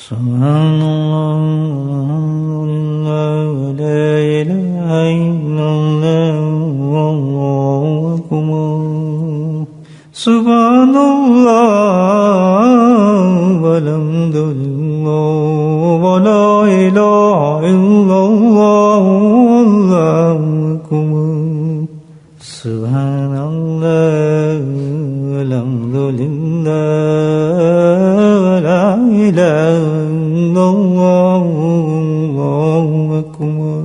سبحان اللہ لا الہ الا اللہ واللہ اکبر سبحان اللہ والحمد للہ ولا الہ الا اللہ واللہ اکبر سبحان اللہ والحمد للہ ولا الہ الا اللہ واللہ اکبر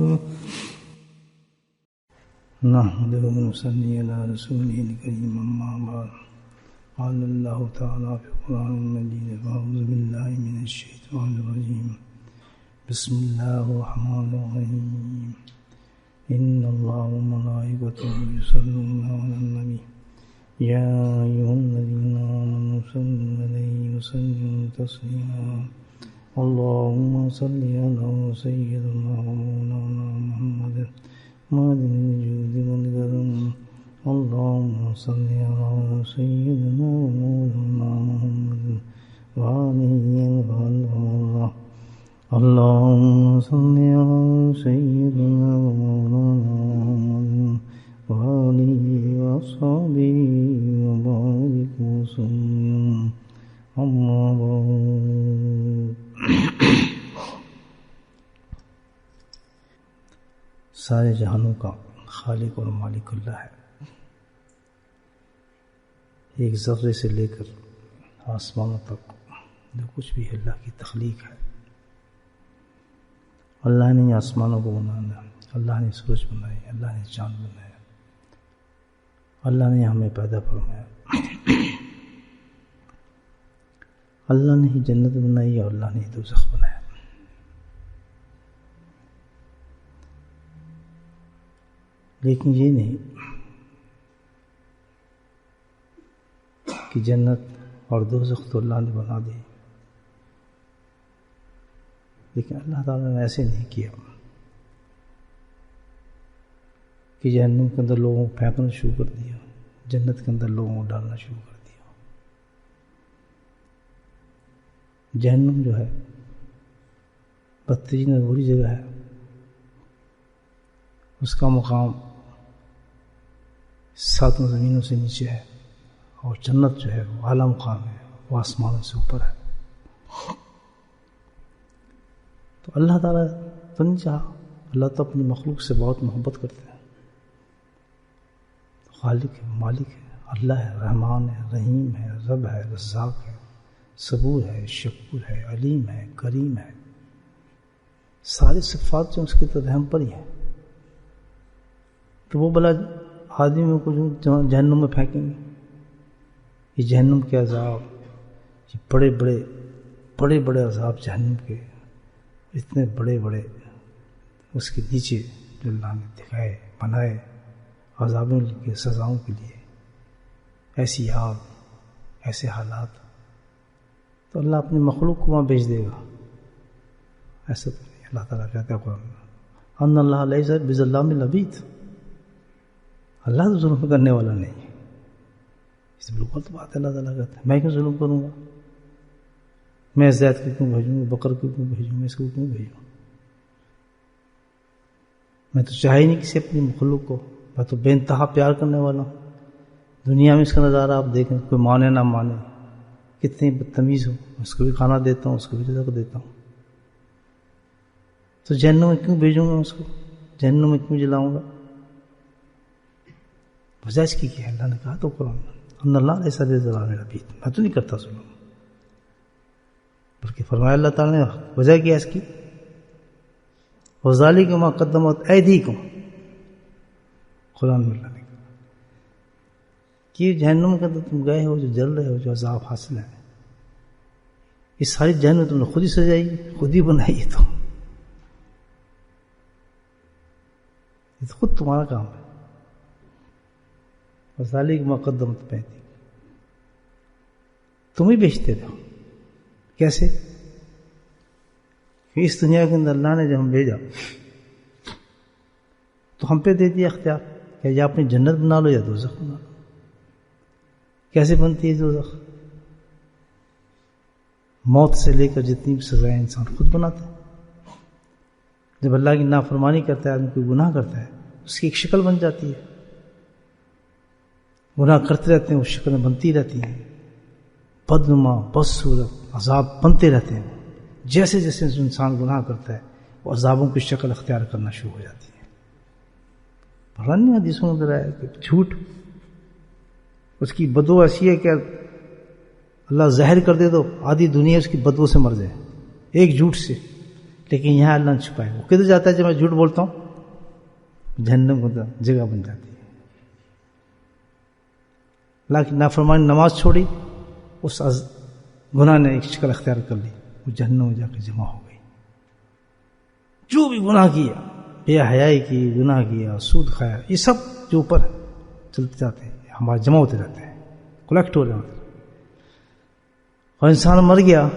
نحمده ونصلي على رسوله الكريم أما بعد قال الله تعالى في القرآن المجيد أعوذ بالله من الشيطان الرجيم بسم الله الرحمن الرحيم إن الله وملائكته يصلون على النبي يا أيها الذين آمنوا صلوا عليه وسلموا تسليما اللهم صل على سيدنا ومولانا محمد معدن الجود والكرم اللهم صل على سيدنا ومولانا محمد وآله وصحبه اللهم صل على سيدنا ومولانا محمد وآله وصحبه وبارك وسلم أما بعد سارے جہانوں کا خالق اور مالک اللہ ہے. ایک ذرے سے لے کر آسمانوں تک جو کچھ بھی اللہ کی تخلیق ہے. اللہ نے آسمانوں کو بنایا, اللہ نے سورج بنائے, اللہ نے چاند بنایا, اللہ نے ہمیں پیدا فرمایا, اللہ نے ہی جنت بنائی اور اللہ نے دوزخ بنایا. لیکن یہ نہیں کہ جنت اور دوزخ تو اللہ نے بنا دی, لیکن اللہ تعالیٰ نے ایسے نہیں کیا کہ جہنم کے اندر لوگوں کو پھینکنا شروع کر دیا, جنت کے اندر لوگوں کو ڈالنا شروع کر دیا. جہنم جو ہے بدترین اور بری جگہ ہے, اس کا مقام ساتوں زمینوں سے نیچے ہے, اور جنت جو ہے وہ اعلیٰ مقام ہے, وہ آسمانوں سے اوپر ہے. تو اللہ تعالیٰ تو نہیں چاہا, اللہ تو اپنی مخلوق سے بہت محبت کرتے ہیں. خالق ہے, مالک ہے, اللہ ہے, رحمان ہے, رحیم ہے, رب ہے, رزاق ہے, صبور ہے, شکور ہے, علیم ہے, کریم ہے. ساری صفات جو اس کے تو رحم پر ہی ہیں. تو وہ بلا آدمیوں کو جو جہنم میں پھینکیں گے, یہ جہنم کے عذاب, یہ بڑے بڑے عذاب جہنم کے, اتنے بڑے اس کے نیچے جو اللہ نے دکھائے بنائے عذابوں کے سزاؤں کے لیے, ایسی آگ, ایسے حالات, تو اللہ اپنی مخلوق کو وہاں بھیج دے گا. ایسا تو نہیں. اللہ تعالیٰ کہتا ہے قرآن میں ان اللہ لیس بظلام للعبید, اللہ تو ظلم کرنے والا نہیں ہے. اس بالکل تو بات ہے. اللہ تعالیٰ کہتا ہے میں کیوں ظلم کروں گا, میں زید کو کیوں بھیجوں, بکر کو کیوں بھیجوں, میں اس کو کیوں بھیجوں. میں تو چاہے نہیں کسی اپنی مخلوق کو, میں تو بے انتہا پیار کرنے والا ہوں. دنیا میں اس کا نظارہ آپ دیکھیں, کوئی مانے نہ مانے, کتنی بدتمیز ہو, اس کو بھی کھانا دیتا ہوں, اس کو بھی رزق دیتا ہوں. تو جہنم میں کیوں بھیجوں گا اس کو, جہنم میں کیوں جلاؤں گا. وجہ اس کی کیا ہے, اللہ نے کہا تو قرآن ان اللہ ایسا ظلام العبید, میں تو نہیں کرتا ظلم, بلکہ فرمایا اللہ تعالیٰ نے وجہ کیا اس کی, وذالک ما قدمت ایدیکم. قرآن میں اللہ نے کہا کہ جہنم کے اندر تم گئے ہو, جو جل رہے ہو, جو عذاب حاصل ہے, یہ ساری جہنم تم نے خود ہی سجائی, خود ہی بنائی. یہ تو خود تمہارا کام ہے. وذالک ما قدمت ایدیکم, تم ہی بیچتے رہو. کیسے کہ اس دنیا کے اندر اللہ نے جب ہم بھیجا تو ہم پہ دے دیا اختیار کہ یا اپنی جنت بنا لو یا دوزخ بنا لو. کیسے بنتی ہے دوزخ؟ موت سے لے کر جتنی بھی سزائیں انسان خود بناتا ہے. جب اللہ کی نافرمانی کرتا ہے، آدمی کوئی گناہ کرتا ہے، اس کی ایک شکل بن جاتی ہے. گناہ کرتے رہتے ہیں، وہ شکلیں بنتی رہتی ہیں، بدنما بدصورت عذاب بنتے رہتے ہیں. جیسے جیسے انسان گناہ کرتا ہے وہ عذابوں کی شکل اختیار کرنا شروع ہو جاتی ہے. پرانی حدیثوں میں ہے کہ جھوٹ اس کی بدو ایسی ہے کہ اللہ ظاہر کر دے تو آدھی دنیا اس کی بدو سے مر جائے ایک جھوٹ سے. لیکن یہاں اللہ نے چھپائے. وہ کدھر جاتا ہے جب میں جھوٹ بولتا ہوں؟ جہنم کو جگہ بن جاتی ہے. اللہ کی نافرمانی نماز چھوڑی، اس گناہ نے ایک شکل اختیار کر لی، وہ جہنم میں جا کے جمع ہو گئی. جو بھی گناہ کیا، بے حیائی کی، گناہ کیا، سود کھایا، یہ سب جو اوپر چلتے جاتے ہیں، ہمارے جمع ہوتے رہتے ہیں، کلیکٹ ہو جاتے ہیں. اور انسان مر گیا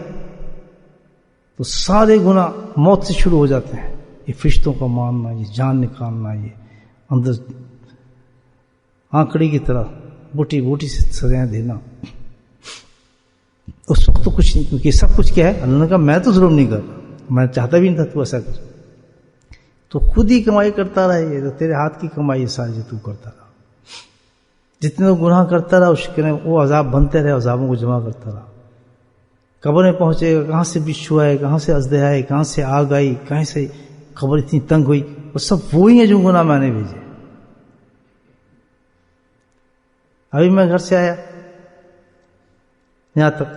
تو سارے گناہ موت سے شروع ہو جاتے ہیں. یہ فرشتوں کا ماننا، یہ جان نکالنا، یہ اندر آنکڑی کی طرح بوٹی بوٹی سے سزائیں دینا. اس وقت تو کچھ نہیں، کیونکہ سب کچھ کیا ہے، اللہ نے کہا میں تو ظلم نہیں کر رہا، میں چاہتا بھی نہیں تھا تو ایسا کر. تو خود ہی کمائی کرتا رہا، یہ تو تیرے ہاتھ کی کمائی ہے ساری جو تو کرتا رہا. جتنے تو گناہ کرتا رہا اس کے وہ عذاب بنتے رہے، عذابوں کو جمع کرتا رہا. قبر میں پہنچے گا، کہاں سے بچھو آئے، کہاں سے اژدہا آئے، کہاں سے آگ آئی، کہیں سے قبر اتنی تنگ ہوئی، وہ سب وہی ہیں جو گناہ میں نے بھیجے. ابھی میں گھر سے آیا یہاں تک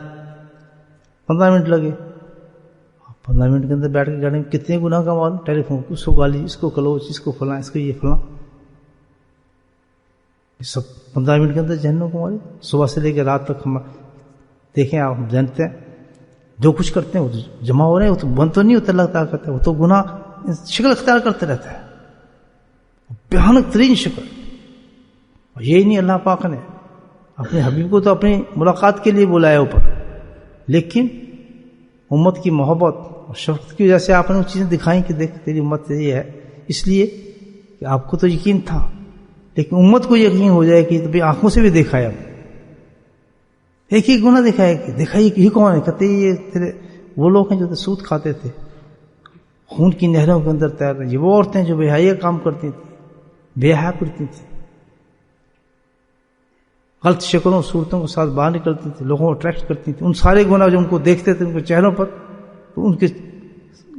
15 منٹ لگے. 15 منٹ کے اندر بیٹھ کے گاڑی میں کتنے گناہ کا معلوم. ٹیلی فون اس کو گالی، اس کو کلوچ، اس کو فلاں، اس کو یہ فلاں، یہ سب 15 منٹ کے اندر جہنم کو ماری. صبح سے لے کے رات تک ہم دیکھیں، آپ جانتے ہیں جو کچھ کرتے ہیں وہ تو جمع ہو رہے ہیں. وہ تو بند تو نہیں ہوتا، اللہ تعالیٰ کرتا ہے، وہ تو گناہ شکل اختیار کرتے رہتا ہے، بھیانک ترین شکل. اور یہی نہیں، اللہ پاک نے اپنے حبیب کو تو اپنی ملاقات کے لیے بلایا اوپر، لیکن امت کی محبت اور شفقت کی وجہ سے آپ نے وہ چیزیں دکھائیں کہ دیکھ تیری امت یہ ہے. اس لیے کہ آپ کو تو یقین تھا، لیکن امت کو یقین ہو جائے کہ تو آنکھوں سے بھی دیکھا ہے. ایک ہی گناہ دکھایا کہ دیکھا یہ کون ہے؟ کہتے یہ تیرے وہ لوگ ہیں جو سود کھاتے تھے، خون کی نہروں کے اندر تیر رہے. یہ وہ عورتیں جو بے حیا کام کرتی تھیں، بے حیا کرتی تھیں، غلط شکلوں صورتوں کے ساتھ باہر نکلتی تھی، لوگوں کو اٹریکٹ کرتی تھی. ان سارے گناہ جو ان کو دیکھتے تھے ان کے چہروں پر، تو ان کے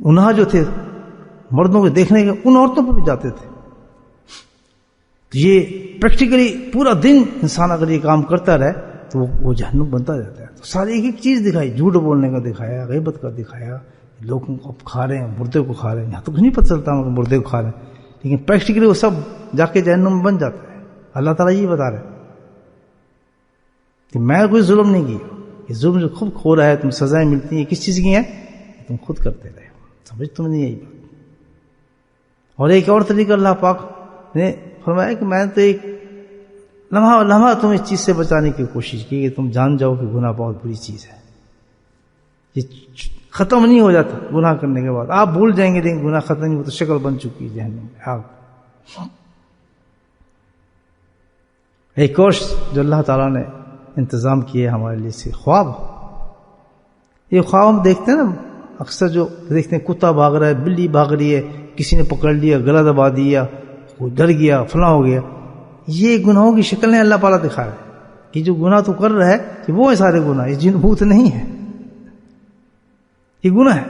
گناہ جو تھے مردوں کے دیکھنے کے ان عورتوں پر بھی جاتے تھے. یہ پریکٹیکلی پورا دن انسان اگر یہ کام کرتا رہے تو وہ جہنم بنتا جاتا ہے. تو ساری ایک ایک چیز دکھائی، جھوٹ بولنے کا دکھایا، غیبت کا دکھایا، لوگوں کو کھا رہے ہیں، مردے کو کھا رہے ہیں. یہاں تو نہیں پتہ چلتا ہم مردے کو کھا رہے ہیں، لیکن پریکٹیکلی وہ سب جا کے جہنم میں بن جاتا ہے. اللہ تعالیٰ یہ بتا رہے کہ میں کوئی ظلم نہیں کیا. یہ ظلم جو خود کھو رہا ہے، تم سزائیں ملتی ہیں، کس چیز کی ہیں؟ تم خود کرتے رہے. سمجھ تم نہیں یہی بات. اور ایک اور طریقہ اللہ پاک نے فرمایا کہ میں تو ایک لمحہ تم اس چیز سے بچانے کی کوشش کی کہ تم جان جاؤ کہ گناہ بہت بری چیز ہے. یہ ختم نہیں ہو جاتا گناہ کرنے کے بعد، آپ بھول جائیں گے لیکن گناہ ختم نہیں ہوتا، شکل بن چکی ہے جہنم میں آگ. ایک اور جو اللہ تعالیٰ نے انتظام کیے ہمارے لیے سے خواب. یہ خواب ہم دیکھتے ہیں نا اکثر، جو دیکھتے ہیں کتا بھاگ رہا ہے، بلی بھاگ رہی ہے، کسی نے پکڑ لیا، گلا دبا دیا، کوئی ڈر گیا، فلاں ہو گیا. یہ گناہوں کی شکل نے اللہ تعالیٰ دکھا رہا ہے کہ جو گناہ تو کر رہا ہے کہ وہ ہے سارے گناہ، یہ جن بھوت نہیں ہے، یہ گناہ ہے.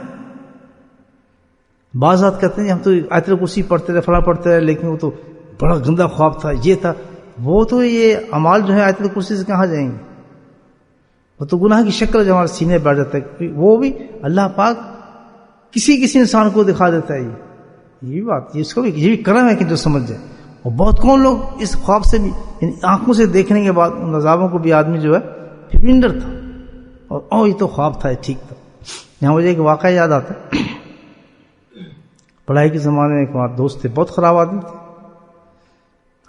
بعض بات کہتے ہیں ہم تو آیت الکرسی پڑھتے رہے، فلاں پڑھتے رہے، لیکن وہ تو بڑا گندا خواب تھا، یہ تھا وہ. تو یہ اعمال جو ہے آیت الکرسی سے کہاں جائیں گے؟ وہ تو گناہ کی شکل جو ہمارے سینے بیٹھ جاتا ہے. وہ بھی اللہ پاک کسی انسان کو دکھا دیتا ہے. یہ بات اس کو بھی یہ بھی کرم ہے کہ جو سمجھ جائے. اور بہت کون لوگ اس خواب سے بھی، یعنی آنکھوں سے دیکھنے کے بعد ان عذابوں کو بھی آدمی جو ہے پھر ڈر تھا، اور یہ تو خواب تھا، ٹھیک تھا. یہاں مجھے ایک واقعہ یاد آتا ہے. پڑھائی کے زمانے میں ایک ہمارے دوست تھے، بہت خراب آدمی تھے،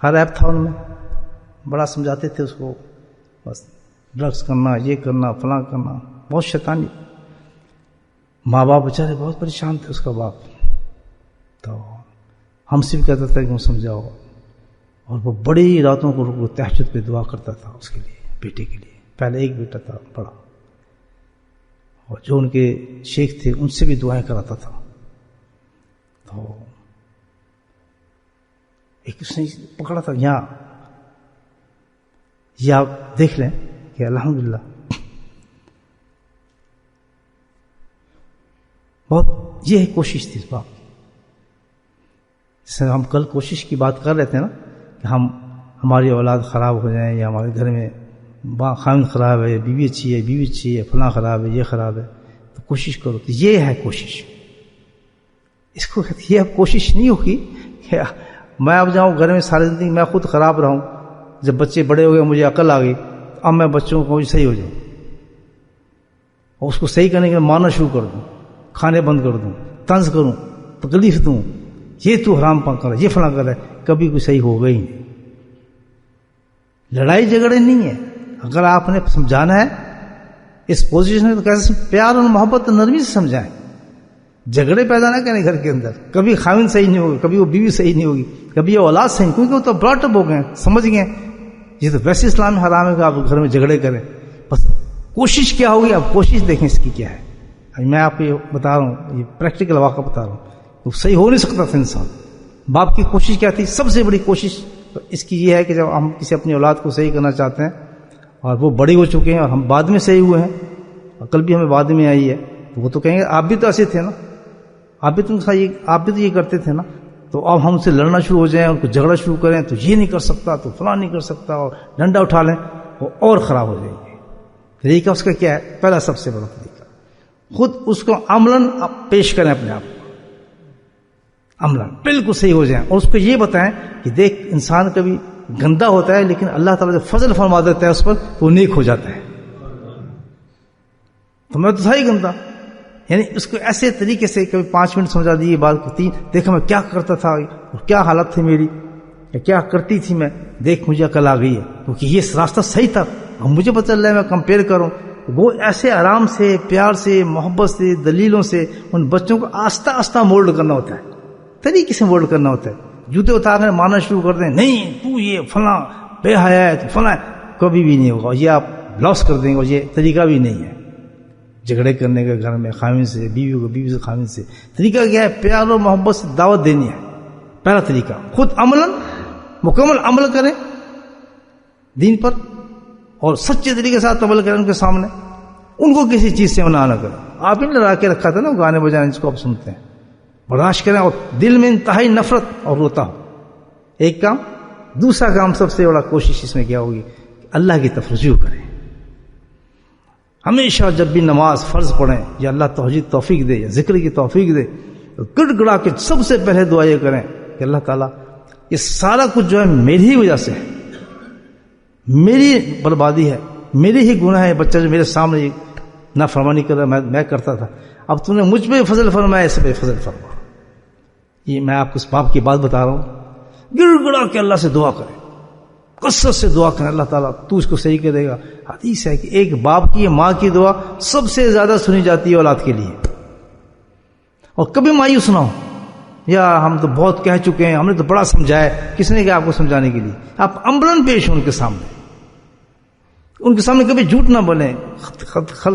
ہر ایپ تھا ان میں، بڑا سمجھاتے تھے اس کو، بس ڈرگس کرنا، یہ کرنا، فلاں کرنا، بہت شیطانی. ماں باپ بیچارے بہت پریشان تھے، اس کا باپ. تو ہم سے بھی کہتا تھا کہ ہم سمجھاؤ، اور وہ بڑی راتوں کو تہجد پہ دعا کرتا تھا اس کے لیے، بیٹے کے لیے. پہلے ایک بیٹا تھا بڑا، اور جو ان کے شیخ تھے ان سے بھی دعائیں کراتا تھا. تو ایک اس نے پکڑا تھا یہاں، یہ آپ دیکھ لیں کہ الحمدللہ بہت یہ کوشش تھی اس بات. جیسے ہم کل کوشش کی بات کر رہے تھے نا کہ ہماری اولاد خراب ہو جائیں، یا ہمارے گھر میں خاوند خراب ہے، بیوی اچھی ہے، فلاں خراب ہے، یہ خراب ہے، تو کوشش کرو. تو یہ ہے کوشش. اس کو یہ اب کوشش نہیں ہوگی کہ میں اب جاؤں گھر میں ساری زندگی میں خود خراب رہوں، جب بچے بڑے ہو گئے مجھے عقل آ گئی اب میں بچوں کو صحیح ہو جاؤں اور اس کو صحیح کرنے کے لیے مارنا شروع کر دوں، کھانے بند کر دوں، طنز کروں، تکلیف دوں، یہ تو حرام پا کر یہ فلاں کر ہے، کبھی کوئی صحیح ہوگا ہی نہیں. لڑائی جھگڑے نہیں ہے. اگر آپ نے سمجھانا ہے اس پوزیشن میں تو کیسے پیار اور محبت اور نرمی سے سمجھائیں. جھگڑے پیدا نہ کریں گھر کے اندر. کبھی خاوند صحیح نہیں ہوگی، کبھی وہ بیوی صحیح نہیں ہوگی، کبھی یہ اولاد صحیح نہیں، کیونکہ وہ تو براٹ اپ ہو گئے، سمجھ گئے یہ تو ویسے اسلام میں حرام ہے کہ آپ گھر میں جھگڑے کریں. بس کوشش کیا ہوگی، اب کوشش دیکھیں اس کی کیا ہے. میں آپ کو یہ بتا رہا ہوں، یہ پریکٹیکل واقعہ بتا رہا ہوں. تو صحیح ہو نہیں سکتا تھا انسان. باپ کی کوشش کیا تھی؟ سب سے بڑی کوشش اس کی یہ ہے کہ جب ہم کسی اپنی اولاد کو صحیح کرنا چاہتے ہیں اور وہ بڑی ہو چکے ہیں اور ہم بعد میں صحیح ہوئے ہیں، عقل بھی ہمیں بعد میں آئی ہے، تو وہ تو کہیں گے آپ بھی تو ایسے تھے نا، آپ بھی تو یہ کرتے تھے نا. تو اب ہم سے لڑنا شروع ہو جائیں، ان کو جھگڑا شروع کریں، تو یہ نہیں کر سکتا، تو فلاں نہیں کر سکتا، اور ڈنڈا اٹھا لیں، وہ اور خراب ہو جائیں گے. طریقہ اس کا کیا ہے؟ پہلا سب سے بڑا طریقہ خود اس کو عملاً پیش کریں اپنے آپ کو، عملاً بالکل صحیح ہو جائیں، اور اس کو یہ بتائیں کہ دیکھ انسان کبھی گندا ہوتا ہے لیکن اللہ تعالیٰ جو فضل فرما دیتا ہے اس پر تو وہ نیک ہو جاتا ہے. تو میں تو تھا ہی گندا، یعنی اس کو ایسے طریقے سے کبھی 5 منٹ سمجھا دی بات کرتی، دیکھا میں کیا کرتا تھا اور کیا حالت تھی میری، کیا کرتی تھی میں، دیکھ مجھے عقل آ گئی ہے کیونکہ یہ راستہ صحیح تھا، اب مجھے پتہ چل رہا ہے میں کمپیئر کروں. وہ ایسے آرام سے، پیار سے، محبت سے، دلیلوں سے ان بچوں کو آہستہ آہستہ مولڈ کرنا ہوتا ہے، طریقے سے مولڈ کرنا ہوتا ہے. جوتے اتارنے مارنا شروع کر دیں، نہیں تو یہ فلاں بے حیا ہے، تو فلاں، کبھی بھی نہیں ہوگا. یہ آپ لاس کر دیں گے، اور یہ طریقہ بھی نہیں ہے جھگڑے کرنے کا گھر میں خاوند سے، بیوی سے خاوند سے. طریقہ کیا ہے؟ پیار اور محبت سے دعوت دینی ہے. پہلا طریقہ خود عملاً مکمل عمل کریں دین پر، اور سچے طریقے سے عمل کریں ان کے سامنے، ان کو کسی چیز سے منع نہ کریں. آپ نے لڑا کے رکھا تھا نا گانے بجانے جس کو آپ سنتے ہیں، برداشت کریں، اور دل میں انتہائی نفرت اور روتا ہو. ایک کام. دوسرا کام سب سے بڑا کوشش اس میں کیا ہوگی کہ اللہ کی طرف رجوع کریں. ہمیشہ جب بھی نماز فرض پڑھیں یا اللہ توحید توفیق دے یا ذکر کی توفیق دے تو گڑ گڑا کے سب سے پہلے دعا یہ کریں کہ اللہ تعالیٰ یہ سارا کچھ جو ہے میری ہی وجہ سے ہے، میری بربادی ہے، میری ہی گناہ ہے. بچہ جو میرے سامنے نافرمانی کر رہا ہے، میں کرتا تھا، اب تم نے مجھ پہ فضل فرمایا، اس پہ فضل فرما. یہ میں آپ کو اس باپ کی بات بتا رہا ہوں. گڑ گڑا کے اللہ سے دعا کریں، کثرت سے دعا کریں، اللہ تعالیٰ تو اس کو صحیح کرے گا. حدیث ہے کہ ایک باپ کی ماں کی دعا سب سے زیادہ سنی جاتی ہے اولاد کے لیے. اور کبھی مایوس نہ ہو، یا ہم تو بہت کہہ چکے ہیں، ہم نے تو بڑا سمجھایا. کس نے کہا آپ کو سمجھانے کے لیے؟ آپ عملاً پیش ہوں ان کے سامنے. ان کے سامنے کبھی جھوٹ نہ بولیں،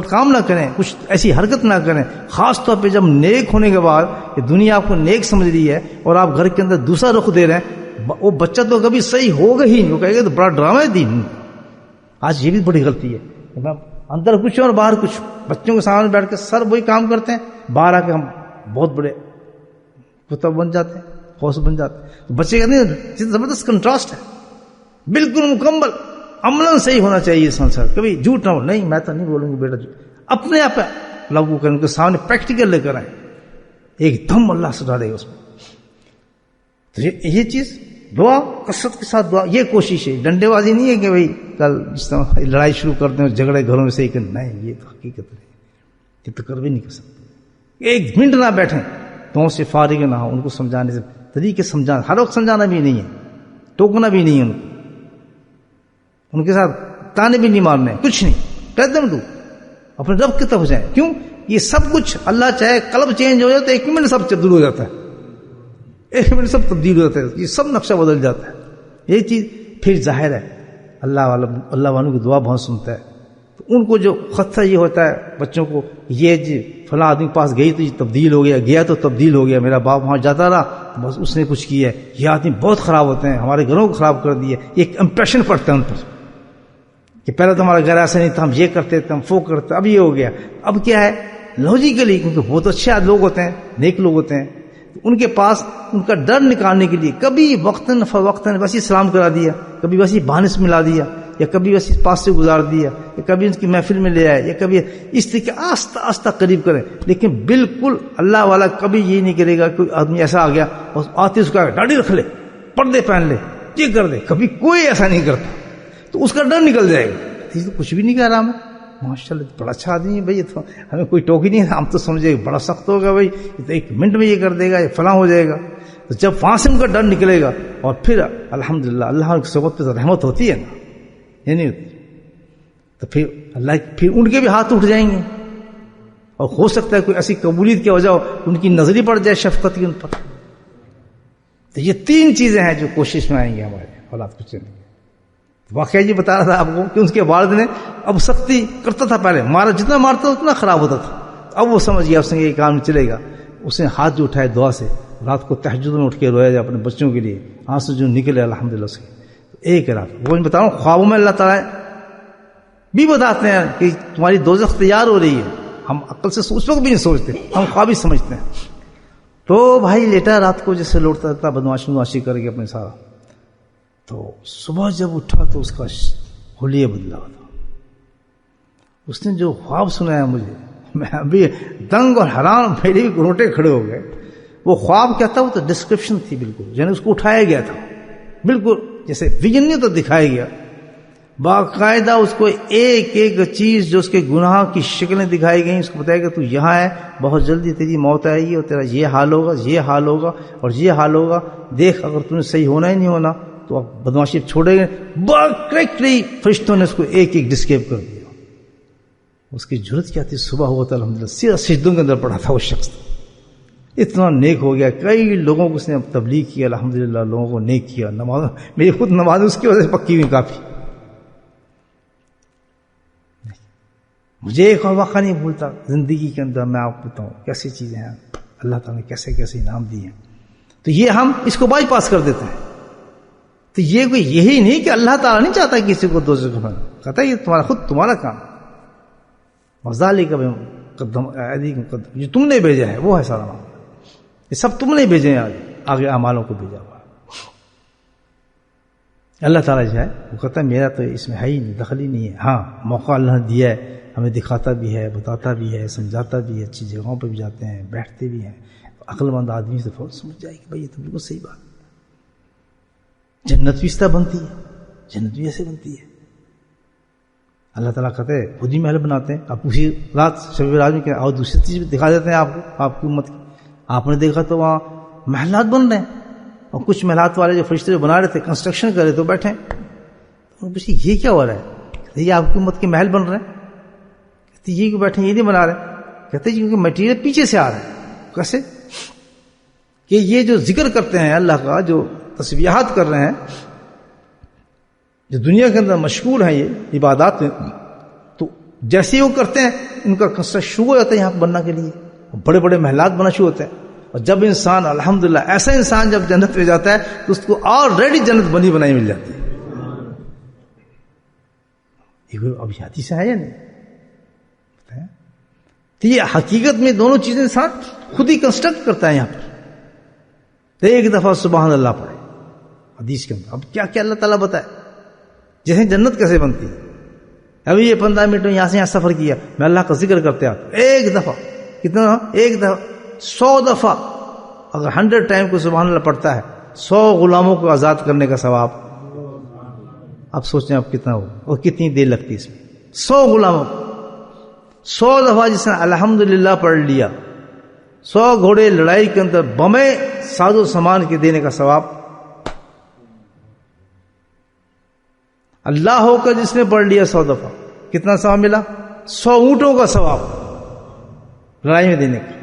کام نہ کریں، کچھ ایسی حرکت نہ کریں. خاص طور پہ جب نیک ہونے کے بعد یہ دنیا آپ کو نیک سمجھ رہی ہے اور آپ گھر کے اندر دوسرا رخ دے رہے ہیں، وہ بچہ تو کبھی صحیح ہوگا ہی نہیں. وہ کہے گا تو بڑا ڈرامہ ہے دین. آج یہ بھی بڑی غلطی ہے، اندر کچھ اور باہر کچھ. بچوں کے سامنے بیٹھ کے سر وہی کام کرتے ہیں، باہر آ کے ہم بہت بڑے کتب بن جاتے ہیں، خوش بن جاتے ہیں. تو بچے کہتے ہیں زبردست کنٹراسٹ ہے، بالکل مکمل عملاً صحیح ہونا چاہیے سنسار. کبھی جھوٹ نہ بول، نہیں میں تو نہیں بولوں گا بیٹا جھوٹ. اپنے آپ لاگو کریں، ان کے سامنے پریکٹیکل لے کر آئیں، ایک دم اللہ سے ڈالے گا اس میں. تو یہ چیز دعا، کثرت کے ساتھ دعا، یہ کوشش ہے. ڈنڈے بازی نہیں ہے کہ بھائی کل جس طرح لڑائی شروع کرتے ہیں جھگڑے گھروں میں صحیح کرنا، نہیں، یہ تو حقیقت نہیں، یہ تو کر بھی نہیں کر سکتے. ایک منٹ نہ بیٹھیں، تو سے فارغ نہ ہو، ان کو سمجھانے سے طریقے سمجھانا. ہر وقت سمجھانا بھی نہیں ہے، ٹوکنا بھی نہیں ہے، ان کے ساتھ تانے بھی نہیں مارنے، کچھ نہیں. کہہ دم دو اپنے رب کی طرف جائیں. کیوں؟ یہ سب کچھ اللہ چاہے قلب چینج ہو جائے تو 1 منٹ سب تبدیل ہو جاتا ہے، 1 منٹ سب تبدیل ہو جاتا ہے، یہ سب نقشہ بدل جاتا ہے. یہ چیز پھر ظاہر ہے اللہ والوں کی دعا بہت سنتا ہے. تو ان کو جو خدشہ یہ ہوتا ہے بچوں کو، یہ جی فلاں آدمی کے پاس گئی تو یہ تبدیل ہو گیا، گیا تو تبدیل ہو گیا، میرا باپ وہاں جاتا رہا تو بس اس نے کچھ کیا ہے، یہ آدمی بہت خراب ہوتے ہیں، ہمارے گھروں کو خراب کر دیے، ایک امپریشن پڑتا ہے ان پر کہ پہلے تو ہمارا گھر ایسا نہیں تھا، ہم یہ کرتے تھے، ہم وہ کرتے، اب یہ ہو گیا۔ اب کیا ہے لاجیکلی، کیونکہ بہت اچھے لوگ ہوتے ہیں، نیک لوگ ہوتے ہیں، ان کے پاس ان کا ڈر نکالنے کے لیے کبھی وقتاً فوقتاً ویسے سلام کرا دیا، کبھی ویسے بہانے سے ملا دیا، یا کبھی ویسے پاس سے گزار دیا، یا کبھی ان کی محفل میں لے آئے، یا کبھی اس طریقے آہستہ آہستہ قریب کریں، لیکن بالکل اللہ والا کبھی یہ نہیں کرے گا کوئی آدمی ایسا آ گیا اور آتے اس کا داڑھی رکھ لے، پردے پہن لے، یہ کر دے، کبھی کوئی ایسا نہیں کرتا، تو اس کا ڈر نکل جائے گا، یہ تو کچھ بھی نہیں کہہ رہا میں، ماشاء اللہ بڑا اچھا آدمی ہے بھائی، تو ہمیں کوئی ٹوکی نہیں، ہم تو سمجھے بڑا سخت ہوگا بھائی، یہ تو ایک منٹ میں یہ کر دے گا، یہ فلاں ہو جائے گا۔ تو جب وہاں سے ان کا ڈر نکلے گا اور پھر الحمدللہ اللہ کی صحبت پہ تو رحمت ہوتی ہے نا، یہ نہیں ہوتی، تو پھر اللہ پھر ان کے بھی ہاتھ اٹھ جائیں گے، اور ہو سکتا ہے کوئی ایسی قبولیت کی وجہ ہو ان کی نظری پڑ جائے شفقت کی ان پر۔ تو یہ تین چیزیں ہیں جو کوشش میں آئیں گے ہمارے اولاد کو چلنے۔ واقعہ یہ بتا رہا تھا آپ کو کہ اس کے والد نے اب سختی کرتا تھا، پہلے مارا جتنا مارتا اتنا خراب ہوتا تھا، اب وہ سمجھ گیا اس نے یہ کام نہیں چلے گا، اس نے ہاتھ جو اٹھائے دعا سے، رات کو تہجد میں اٹھ کے رویا جائے اپنے بچوں کے لیے، آنسو جو نکلے الحمدللہ سے۔ ایک رات وہ بتا رہا ہوں خوابوں میں اللہ تعالیٰ بھی بتاتے ہیں کہ تمہاری دوزخ تیار ہو رہی ہے، ہم عقل سے اس وقت بھی نہیں سوچتے، ہم خواب ہی سمجھتے ہیں۔ تو بھائی لیٹا رات کو جیسے لوٹتا تھا بدماشی کر کے اپنے سارا، تو صبح جب اٹھا تو اس کا حلیہ بدلا تھا، اس نے جو خواب سنایا مجھے، میں ابھی دنگ اور حیران، میرے بھی گھروٹے کھڑے ہو گئے۔ وہ خواب کیا تھا؟ وہ تو ڈسکرپشن تھی بالکل، یعنی اس کو اٹھایا گیا تھا بالکل جیسے ویژن نہیں تو دکھایا گیا، باقاعدہ اس کو ایک ایک چیز جو اس کے گناہ کی شکلیں دکھائی گئیں، اس کو بتایا کہ تو یہاں ہے، بہت جلدی تیری موت آئے گی اور تیرا یہ حال ہوگا، یہ حال ہوگا اور یہ حال ہوگا، دیکھ اگر تمہیں صحیح ہونا ہی نہیں ہونا تو آپ بدماشی چھوڑے گئے۔ کریکٹلی فرشتوں نے اس کو ایک ایک ڈسکرائب کر دیا۔ اس کی جرت کیا تھی؟ صبح ہوا تھا الحمدللہ سیدھا سجدوں کے اندر پڑا تھا وہ شخص، اتنا نیک ہو گیا، کئی لوگوں کو اس نے تبلیغ کیا الحمدللہ، لوگوں کو نیک کیا، نماز میری خود نماز اس کی وجہ سے پکی ہوئی کافی۔ مجھے ایک اور واقعہ نہیں بھولتا زندگی کے اندر، میں آپ کو بتاؤں کیسی چیزیں ہیں اللہ تعالیٰ نے کیسے کیسے انعام دیے ہیں، تو یہ ہم اس کو بائی پاس کر دیتے ہیں۔ تو یہ کوئی یہی نہیں کہ اللہ تعالیٰ نہیں چاہتا کسی کو دوزخ میں، کہتا ہے یہ تمہارا خود تمہارا کام، وذالک بقدم ایدیکم، جو تم نے بھیجا ہے وہ ہے سارا معاملہ، یہ سب تم نے بھیجے ہیں، آگے اعمالوں کو بھیجا ہوا۔ اللہ تعالیٰ جو ہے وہ کہتا ہے میرا تو اس میں ہے ہی نہیں، دخل ہی نہیں ہے۔ ہاں موقع اللہ نے دیا ہے، ہمیں دکھاتا بھی ہے، بتاتا بھی ہے، سمجھاتا بھی ہے، اچھی جگہوں پہ بھی جاتے ہیں، بیٹھتے بھی ہیں، عقل مند آدمی سے فوراً سمجھ جائے کہ بھائی یہ تو بالکل صحیح بات ہے۔ جنت بھی اس طرح بنتی ہے، جنت بھی ایسے بنتی ہے۔ اللہ تعالیٰ کہتے ہیں خود ہی محل بناتے ہیں، آپ اسی رات شب برات میں کیا اور دوسری چیز بھی دکھا دیتے ہیں آپ کو، آپ کی امت کی۔ آپ نے دیکھا تو وہاں محلات بن رہے ہیں، اور کچھ محلات والے جو فرشتے جو بنا رہے تھے، کنسٹرکشن کر رہے تو بیٹھے ہیں، یہ کیا ہو رہا ہے؟ یہ آپ کی امت کے محل بن رہے ہیں، کہتے یہ کیوں بیٹھے، یہ نہیں بنا رہے، کہتے کیونکہ مٹیریل پیچھے سے آ رہا ہے۔ کیسے کہ یہ جو ذکر کرتے ہیں اللہ کا، جو تسبیحات کر رہے ہیں، جو دنیا کے اندر مشغول ہیں یہ عبادات میں، تو جیسے وہ کرتے ہیں ان کا کنسٹرکشن شروع ہو جاتا ہے یہاں بننا کے لیے، بڑے بڑے محلات بنا شروع ہوتے ہیں۔ اور جب انسان الحمدللہ ایسا انسان جب جنت میں جاتا ہے تو اس کو آلریڈی جنت بنی بنائی مل جاتی ہے۔ یہ اب حدیث ہے یا نہیں؟ تو یہ حقیقت میں دونوں چیزیں انسان خود ہی کنسٹرکٹ کرتا ہے یہاں پر۔ تو ایک دفعہ سبحان اللہ پڑھے حدیث کے اندر، اب کیا کیا اللہ تعالیٰ بتائے، جیسے جنت کیسے بنتی ہے۔ ابھی یہ 15 منٹ میں یہاں سے یہاں سفر کیا، میں اللہ کا ذکر کرتے آتا، ایک دفعہ کتنا، ایک دفعہ 100 دفعہ اگر 100 ٹائم کو سبحان اللہ پڑھتا ہے، 100 غلاموں کو آزاد کرنے کا ثواب۔ آپ سوچیں اب کتنا ہو اور کتنی دیر لگتی ہے اس میں، 100 غلاموں کو 100 دفعہ جس نے الحمدللہ پڑھ لیا، 100 گھوڑے لڑائی کے اندر بمیں ساز و سامان کے دینے کا ثواب۔ اللہ ہو کر جس نے پڑھ لیا 100 دفعہ، کتنا ثواب ملا؟ 100 اونٹوں کا ثواب لڑائی میں دینے کا۔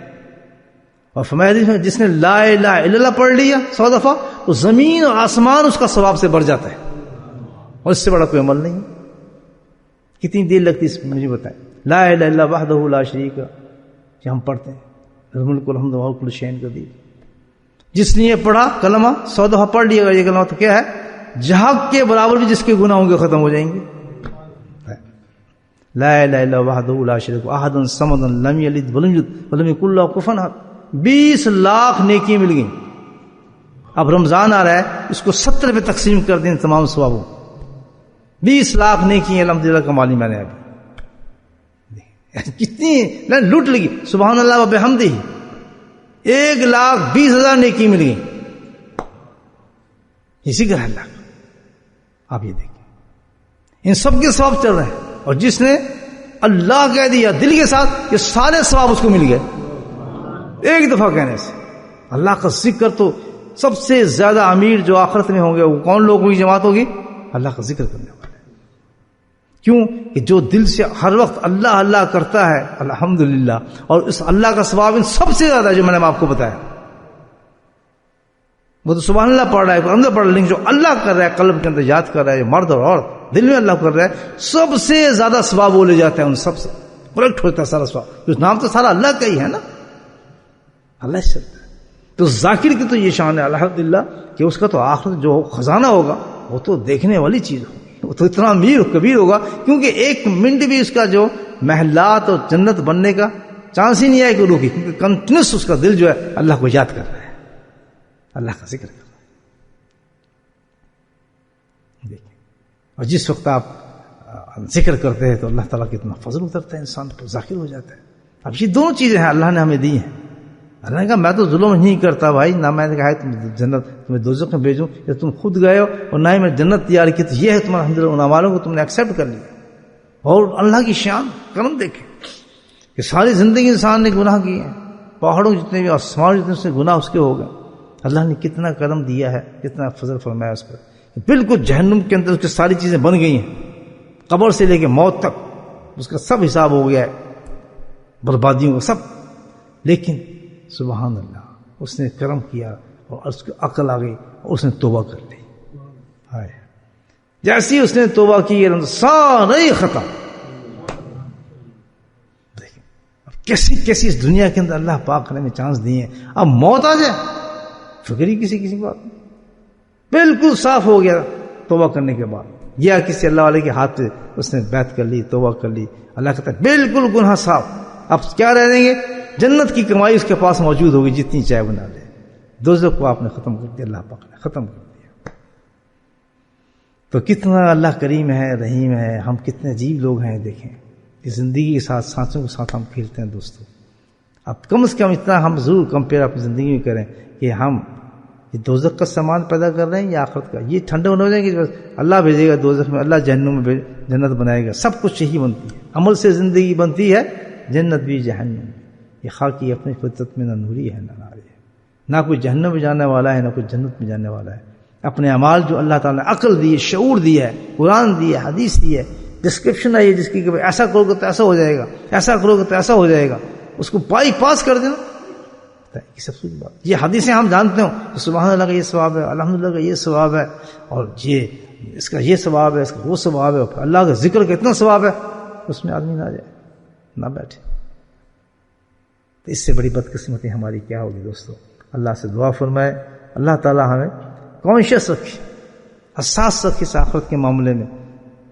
اور فرمایا جس نے لا الہ الا اللہ پڑھ لیا 100 دفعہ، تو زمین اور آسمان اس کا ثواب سے بڑھ جاتا ہے، اور اس سے بڑا کوئی عمل نہیں۔ کتنی دیر لگتی ہے مجھے بتائیں. لا الہ الا اللہ وحدہ لا شریک کہ ہم پڑھتے ہیں الملک والحمد وله كل شيء قدیر. جس نے یہ پڑھا کلمہ 100 دفعہ پڑھ لیا یہ کلمہ تو کیا ہے, جہاں کے برابر بھی جس کے گناہ ہوں گے ختم ہو جائیں گے. لا الہ الا اللہ وحدہ لا شریک احد الصمد لم یلد ولم یولد ولم یکن له کفوا احد. 20 لاکھ نیکی مل گئی. اب رمضان آ رہا ہے, اس کو 70 پہ تقسیم کر دیں تمام ثوابوں. 20 لاکھ نیکی الحمدللہ کمالی میں نے ابھی کتنی لوٹ لگی. سبحان اللہ و بحمدہ 1,20,000 نیکی مل گئی. یہ ذکر ہے اللہ کا. آپ یہ دیکھیں ان سب کے ثواب چل رہے ہیں, اور جس نے اللہ کہہ دیا دل کے ساتھ یہ سارے ثواب اس کو مل گئے ایک دفعہ کہنے سے. اللہ کا ذکر تو سب سے زیادہ امیر جو آخرت میں ہوں گے وہ کون لوگوں کی جماعت ہوگی؟ اللہ کا ذکر کرنے والے. کیوں کہ جو دل سے ہر وقت اللہ اللہ کرتا ہے الحمدللہ, اور اس اللہ کا ثواب ان سب سے زیادہ جو میں نے آپ کو بتایا. وہ تو سبحان اللہ پڑھ رہا ہے, اندر پڑھ رہا ہے, لیکن جو اللہ کر رہا ہے قلب کے اندر یاد کر رہا ہے, جو مرد اور عورت دل میں اللہ کر رہا ہے, سب سے زیادہ ثواب وہ لے جاتے ہیں. ان سب سے پروڈکٹ ہوتا ہے سارا ثواب. اس نام تو سارا اللہ کا ہی ہے نا, اللہ سے چلتا ہے. تو ذاکر کی تو یہ شان ہے الحمدللہ کہ اس کا تو آخرت جو خزانہ ہوگا وہ تو دیکھنے والی چیز ہوگی. وہ تو اتنا امیر و کبیر ہوگا کیونکہ ایک منٹ بھی اس کا جو محلات اور جنت بننے کا چانس ہی نہیں ہے کہ روکی, کیونکہ کنٹینیوس اس کا دل جو ہے اللہ کو یاد کر رہا ہے, اللہ کا ذکر کر رہا ہے. دیکھیں, اور جس وقت آپ ذکر کرتے ہیں تو اللہ تعالیٰ کتنا فضل اترتا ہے انسان پر, ذاکر ہو جاتا ہے. اب یہ دونوں چیزیں ہیں اللہ نے ہمیں دی ہیں. اللہ نے کہا میں تو ظلم نہیں کرتا بھائی, نہ میں نے کہا ہے تم جنت تمہیں دوزخ میں بھیجوں, یا تم خود گئے ہو, اور نہ ہی میں جنت تیار کی. تو یہ ہے تمہارا الحمدللہ ان اعمالوں کو تم نے ایکسیپٹ کر لیا. اور اللہ کی شان کرم دیکھیں کہ ساری زندگی انسان نے گناہ کیے ہیں, پہاڑوں جتنے بھی آسمان جتنے سے گناہ اس کے ہو گئے. اللہ نے کتنا کرم دیا ہے, کتنا فضل فرمایا اس پر. بالکل جہنم کے اندر اس کی ساری چیزیں بن گئی ہیں, قبر سے لے کے موت تک اس کا سب حساب ہو گیا ہے, بربادیوں کا سب. لیکن سبحان اللہ اس نے کرم کیا اور اس کو عقل آ گئی اور اس نے توبہ کر لی. جیسی اس نے توبہ کی سارے ختم. دیکھیں اب کیسی کیسی اس دنیا کے اندر اللہ پاک کرنے میں چانس دیے ہیں. اب موت آ جائے فکر ہی کسی بات نہیں. بالکل صاف ہو گیا توبہ کرنے کے بعد. یا کسی اللہ والے کے ہاتھ پہ اس نے بیعت کر لی, توبہ کر لی, اللہ کہتا ہے بالکل گناہ صاف. اب کیا رہ جائیں گے؟ جنت کی کمائی اس کے پاس موجود ہوگی جتنی چاہے بنا لے. دوزخ کو آپ نے ختم کر دیا, اللہ پاک نے ختم کر دیا. تو کتنا اللہ کریم ہے, رحیم ہے. ہم کتنے عجیب لوگ ہیں. دیکھیں اس زندگی کے ساتھ سانچوں کے ساتھ ہم کھیلتے ہیں دوستوں. اب کم از کم اتنا ہم ضرور کمپیئر اپنی زندگی میں کریں کہ ہم یہ دوزخ کا سامان پیدا کر رہے ہیں یا آخرت کا. یہ ٹھنڈے ہونے ہو جائیں گے, اللہ بھیجے گا دوزخ میں, اللہ جہنم میں جنت بنائے گا. سب کچھ یہی بنتی ہے, عمل سے زندگی بنتی ہے, جنت بھی جہنم. یہ خاکی اپنی فطرت میں نہ نوری ہے نہ ناری ہے. نہ کوئی جہنم میں جانے والا ہے نہ کوئی جنت میں جانے والا ہے. اپنے اعمال جو اللہ تعالیٰ نے عقل دی ہے, شعور دیا ہے, قرآن دی ہے, حدیث دی ہے, ڈسکرپشن آئی ہے جس کی کہ ایسا کرو گے تو ایسا ہو جائے گا, ایسا کرو گے تو ایسا ہو جائے گا, اس کو بائی پاس کر دینا. یہ سب سے بات, یہ حدیثیں ہم جانتے ہوں سبحان اللہ کا یہ ثواب ہے, الحمدللہ کا یہ ثواب ہے, اور یہ اس کا یہ ثواب ہے, اس کا وہ ثواب ہے, اور اللہ کا ذکر کا اتنا ثواب ہے, اس میں آدمی نہ جائے, نہ بیٹھے. تو اس سے بڑی بدقسمتی ہماری کیا ہوگی دوستو. اللہ سے دعا فرمائے اللہ تعالیٰ ہمیں کانشیس رکھے, حساس رکھے اس آخرت کے معاملے میں.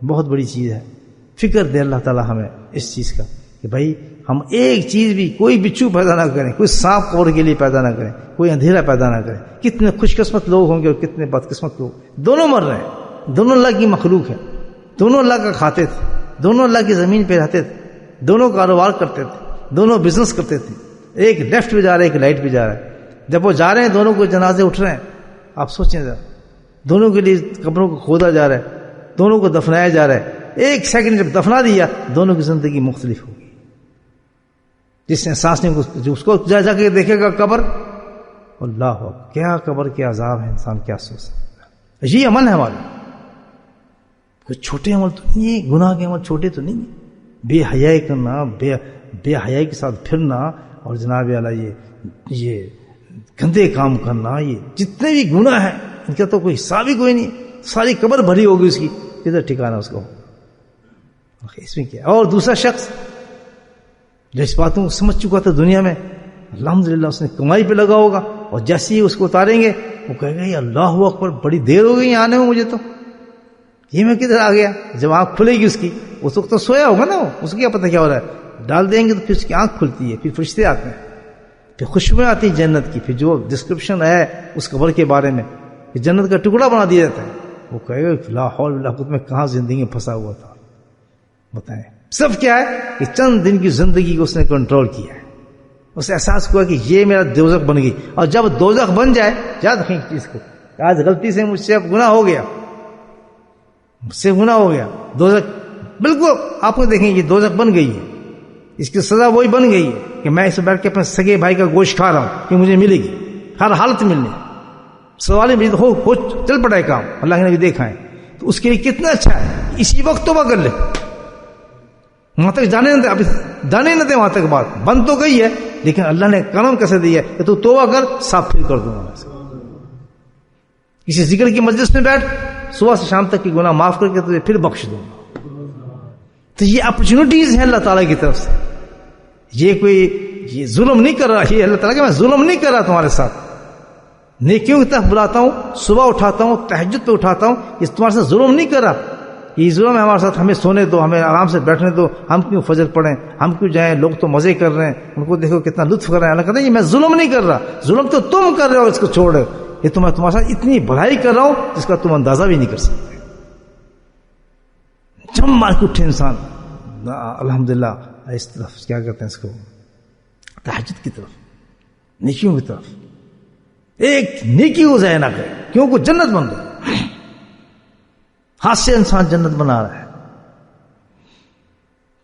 بہت بڑی چیز ہے, فکر دے اللہ تعالیٰ ہمیں اس چیز کا کہ بھائی ہم ایک چیز بھی, کوئی بچھو پیدا نہ کریں, کوئی سانپ کوڑ کے لیے پیدا نہ کریں, کوئی اندھیرا پیدا نہ کریں. کتنے خوش قسمت لوگ ہوں گے اور کتنے بدقسمت لوگ. دونوں مر رہے ہیں, دونوں اللہ کی مخلوق ہے, دونوں اللہ کا کھاتے تھے, دونوں اللہ کی زمین پہ رہتے تھے, دونوں کاروبار کرتے تھے, دونوں بزنس کرتے تھے. ایک لیفٹ پہ جا رہا ہے, ایک رائٹ پہ جا رہا ہے. جب وہ جا رہے ہیں دونوں کو جنازے اٹھ رہے ہیں. آپ سوچیں ذرا, دونوں کے لیے قبروں کو کھودا جا رہا ہے, دونوں کو دفنایا جا رہا ہے. ایک سیکنڈ جب دفنا دیا دونوں کی زندگی مختلف ہوگی. جس نے سانس نہیں, جو اس کو جا کے دیکھے گا قبر, اللہ ہو کیا قبر کے عذاب ہے, انسان کیا سوچ سکتا ہے. یہ عمل ہے ہمارا, کوئی چھوٹے عمل تو نہیں ہے, گناہ کے عمل چھوٹے تو نہیں ہیں. بے حیائی کرنا, بے حیائی کے ساتھ پھرنا, اور جناب اعلیٰ یہ گندے کام کرنا, یہ جتنے بھی گناہ ہیں ان کا تو کوئی حساب ہی کوئی نہیں. ساری قبر بھری ہوگی اس کی, کدھر ٹھکانا اس کو. اس میں کیا. اور دوسرا شخص جو اس باتوں کو سمجھ چکا تھا دنیا میں, الحمدللہ اس نے کمائی پہ لگا ہوگا, اور جیسے ہی اس کو اتاریں گے وہ کہے گا اللہ اکبر, بڑی دیر ہو گئی آنے میں مجھے, تو یہ میں کدھر آ گیا. جب آنکھ کھلے گی اس کی, اس وقت تو سویا ہوگا نا, اس کو کیا پتہ کیا ہو رہا ہے. ڈال دیں گے تو پھر اس کی آنکھ کھلتی ہے, پھر فرشتے آتے ہیں, پھر خوشبوئیں آتی ہیں جنت کی, پھر جو ڈسکرپشن ہے اس قبر کے بارے میں, کہ جنت کا ٹکڑا بنا دیا جاتا ہے. وہ کہے گا لا حول ولا قوت, میں کہاں زندگی میں پھنسا ہوا تھا. بتائیں سب کیا ہے کہ چند دن کی زندگی کو اس نے کنٹرول کیا ہے. اسے احساس ہوا کہ یہ میرا دوزخ بن گئی. اور جب دوزخ بن جائے, یاد رکھیں اس چیز کو, آج غلطی سے مجھ سے اب گناہ ہو گیا, مجھ سے گناہ ہو گیا, دوزخ بالکل آپ کو دیکھیں یہ دوزخ بن گئی ہے. اس کی سزا وہی بن گئی ہے کہ میں اس بیٹھ کے اپنے سگے بھائی کا گوشت کھا رہا ہوں, کہ مجھے ملے گی ہر حالت ملنے. سوال ہو چل پڑا ہے کام, اللہ نے بھی دیکھا ہے. تو اس کے لیے کتنا اچھا ہے اسی وقت توبہ کر لے. وہاں تک جانے نہ دے, ابھی جانے نہ دے وہاں تک. بات بند تو گئی ہے, لیکن اللہ نے کرم کیسے دیا ہے کہ تو توبہ کر, صاف پھر کر دوں گا. کسی ذکر کی مجلس میں بیٹھ, صبح سے شام تک کی گناہ معاف کر کے تجھے پھر بخش دوں گا. تو یہ اپرچونٹیز ہیں اللہ تعالیٰ کی طرف سے. یہ کوئی یہ ظلم نہیں کر رہا, یہ اللہ تعالیٰ کہ میں ظلم نہیں کر رہا تمہارے ساتھ, نیکیوں کی طرف بلاتا ہوں, صبح اٹھاتا ہوں, تہجد پہ اٹھاتا ہوں. یہ تمہارے ساتھ ظلم نہیں کر رہا. یہ ظلم ہے ہمارے ساتھ, ہمیں سونے دو, ہمیں آرام سے بیٹھنے دو, ہم کیوں فجر پڑھیں, ہم کیوں جائیں, لوگ تو مزے کر رہے ہیں, ان کو دیکھو کتنا لطف کر رہے ہیں. اللہ کہتا ہے یہ میں ظلم نہیں کر رہا, ظلم تو تم کر رہے ہو, اس کو چھوڑ رہے ہو. یہ تو میں تمہارے ساتھ اتنی بھلائی کر رہا ہوں جس کا تم اندازہ بھی نہیں کر سکتے. جب مار کے اٹھے انسان الحمدللہ اس طرف کیا کہتے ہیں اس کو, تہجد کی طرف, نیکیوں کی طرف, ایک نیکی کو ضائع نہ کرے, کیونکہ جنت بن گئی. ہاتھ سے انسان جنت بنا رہا ہے.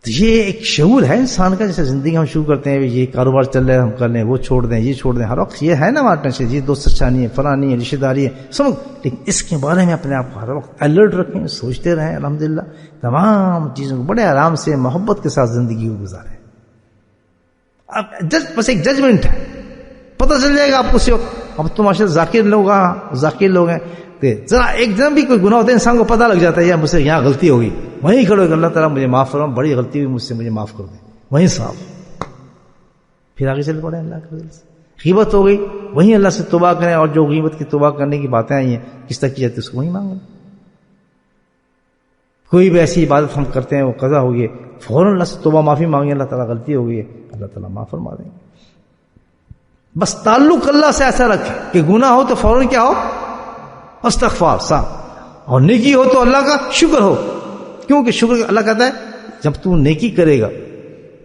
تو یہ ایک شعور ہے انسان کا. جیسے زندگی ہم شروع کرتے ہیں, یہ کاروبار چل رہا ہے, ہم کر لیں, وہ چھوڑ دیں, یہ چھوڑ دیں, ہر وقت یہ ہے نا ہمارے ٹینشن, یہ دوست اچھا نہیں ہے, فلاں نہیں ہے, رشتہ داری ہے, سمجھ. لیکن اس کے بارے میں اپنے آپ کو ہر وقت الرٹ رکھیں, سوچتے رہیں. الحمدللہ تمام چیزوں کو بڑے آرام سے محبت کے ساتھ زندگی کو گزاریں. اب بس ایک ججمنٹ ہے, پتہ چل جائے گا آپ کو اسی وقت. اب تو ماشاء اللہ ذاکر لوگ ہیں, ذرا ایک دم بھی کوئی گناہ ہوتا ہے انسان کو پتہ لگ جاتا ہے یا مجھ سے یہاں غلطی ہوگی, وہیں کھڑے ہو کہ اللہ تعالیٰ مجھے معاف فرما, بڑی غلطی ہوئی مجھ سے, مجھے معاف کر دیں, وہیں صاف. پھر آگے چل پڑے اللہ کے فضل سے. غیبت ہو گئی, وہیں اللہ سے توبہ کریں, اور جو غیبت کی توبہ کرنے کی باتیں آئی ہیں کس طرح کی جاتی ہے اس کو وہیں مانگیں. کوئی بھی ایسی عبادت ہم کرتے ہیں وہ قضا ہوگی, فوراً اللہ سے توبہ معافی مانگیں, اللہ تعالیٰ غلطی ہو گئی ہے, اللہ تعالیٰ معاف فرما دیں گے. بس تعلق اللہ سے ایسا رکھے کہ گناہ ہو تو فوراً کیا ہو, استغفار صاحب, اور نیکی ہو تو اللہ کا شکر ہو. کیونکہ شکر اللہ کہتا ہے جب تو نیکی کرے گا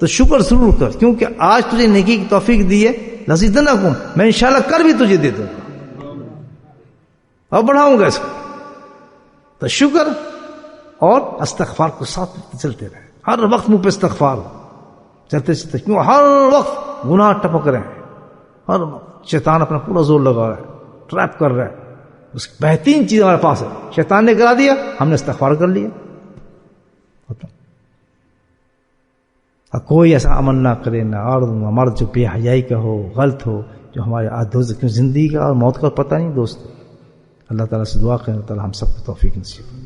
تو شکر ضرور کر, کیونکہ آج تجھے نیکی کی توفیق دی ہے, لزیدنکم, میں انشاءاللہ کر بھی تجھے دے دوں گا اور بڑھاؤں گا اس کو. تو شکر اور استغفار کو ساتھ چلتے رہے, ہر وقت منہ پہ استغفار چلتے چلتے, کیوں ہر وقت گناہ ٹپک رہے ہیں, ہر وقت شیطان اپنا پورا زور لگا رہا ہے, ٹریپ کر رہا ہے. اس بہترین چیز ہمارے پاس ہے, شیطان نے کرا دیا, ہم نے استغفار کر لیا. کوئی ایسا عمل نہ کرے نہ اور مرد جو بے حیائی کا ہو, غلط ہو, جو ہمارے دوست, کیوں زندگی کا اور موت کا پتہ نہیں دوست. اللہ تعالیٰ سے دعا کریں, اللہ تعالیٰ ہم سب کو توفیق نصیب.